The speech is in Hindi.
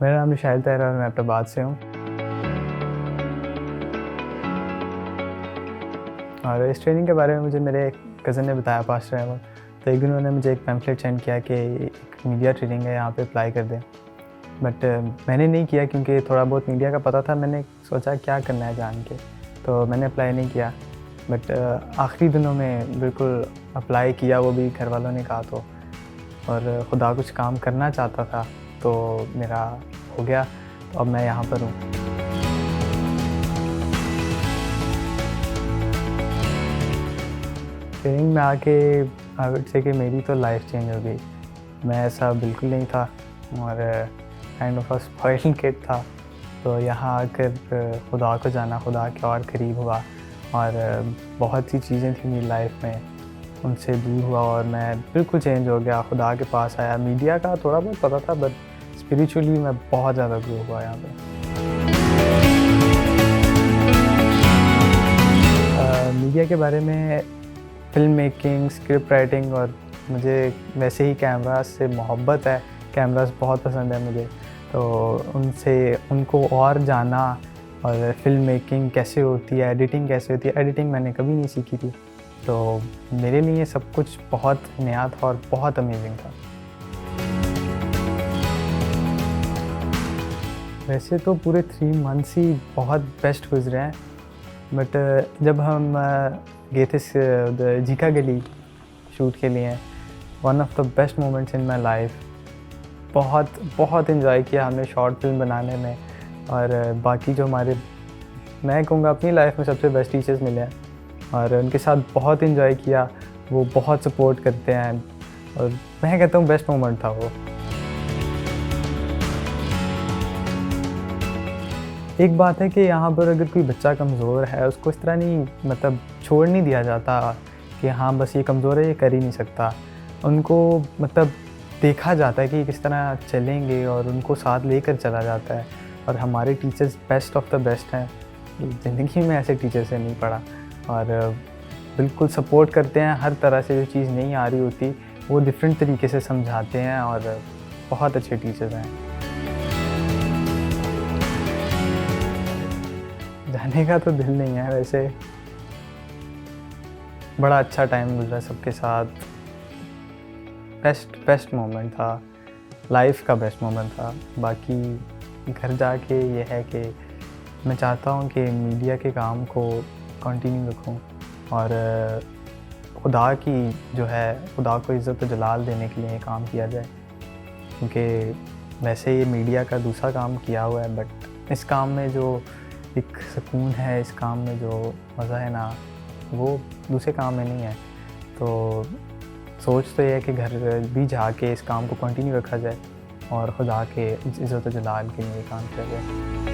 मेरा नाम निशाइल तैयब है और मैं एबटाबाद से हूँ। और इस ट्रेनिंग के बारे में मुझे मेरे एक कज़न ने बताया, पास्टर है वो। तो एक दिन उन्होंने मुझे एक पैम्फलेट सेंड किया कि एक मीडिया ट्रेनिंग है, यहाँ पे अप्लाई कर दें। बट मैंने नहीं किया क्योंकि थोड़ा बहुत मीडिया का पता था। मैंने सोचा क्या करना है जान के, तो मैंने अप्लाई नहीं किया। बट आखिरी दिनों में बिल्कुल अप्लाई किया, वो भी घर वालों ने कहा तो। और खुदा कुछ काम करना चाहता था तो मेरा हो गया, तो अब मैं यहाँ पर हूँ। ट्रेनिंग में आके आई वुड से कि मेरी तो लाइफ चेंज हो गई। मैं ऐसा बिल्कुल नहीं था और kind of a spoiled kid था। तो यहाँ आकर खुदा को जाना, खुदा के और करीब हुआ और बहुत सी चीज़ें थी मेरी लाइफ में, उनसे दूर हुआ और मैं बिल्कुल चेंज हो गया, खुदा के पास आया। मीडिया का थोड़ा बहुत पता था बट स्पिरिचुअली मैं बहुत ज़्यादा ग्रो हुआ यहाँ पे। मीडिया के बारे में फ़िल्म मेकिंग, स्क्रिप्ट राइटिंग और मुझे वैसे ही कैमरास से मोहब्बत है। कैमरास बहुत पसंद है मुझे, तो उनको और जाना और फ़िल्म मेकिंग कैसे होती है, एडिटिंग कैसे होती है। एडिटिंग मैंने कभी नहीं सीखी थी, तो मेरे लिए सब कुछ बहुत नया था और बहुत अमेजिंग था। वैसे तो पूरे 3 मंथ्स ही बहुत बेस्ट गुजरे हैं। बट जब हम गए थे जीका गली शूट के लिए, one of the best moments in my life. बहुत बहुत इन्जॉय किया हमने शॉर्ट फिल्म बनाने में। और बाकी जो मैं कहूँगा अपनी लाइफ में सबसे बेस्ट टीचर्स मिले हैं और उनके साथ बहुत इन्जॉय किया। वो बहुत सपोर्ट करते हैं और मैं कहता हूँ बेस्ट मोमेंट था वो। एक बात है कि यहाँ पर अगर कोई बच्चा कमज़ोर है, उसको इस तरह नहीं छोड़ नहीं दिया जाता कि हाँ बस ये कमज़ोर है, ये कर ही नहीं सकता। उनको देखा जाता है कि किस तरह चलेंगे और उनको साथ लेकर चला जाता है। और हमारे teachers best of the best हैं। ज़िंदगी में ऐसे टीचर से नहीं पढ़ा और बिल्कुल सपोर्ट करते हैं। हर तरह से जो चीज़ नहीं आ रही होती वो डिफरेंट तरीके से समझाते हैं और बहुत अच्छे टीचर्स हैं। जाने का तो दिल नहीं है वैसे। बड़ा अच्छा टाइम गुजरा सबके साथ। बेस्ट मोमेंट था, लाइफ का बेस्ट मोमेंट था। बाकी घर जाके ये है कि मैं चाहता हूँ कि मीडिया के काम को कंटिन्यू रखूँ और खुदा की जो है, खुदा को इज़्ज़त व जलाल देने के लिए काम किया जाए। क्योंकि वैसे ये मीडिया का दूसरा काम किया हुआ है बट इस काम में जो एक सुकून है, इस काम में जो मज़ा है ना, वो दूसरे काम में नहीं है। तो सोच तो ये है कि घर भी जाके इस काम को कंटिन्यू रखा जाए और खुदा के इज़्ज़त व जलाल के लिए काम किया जाए।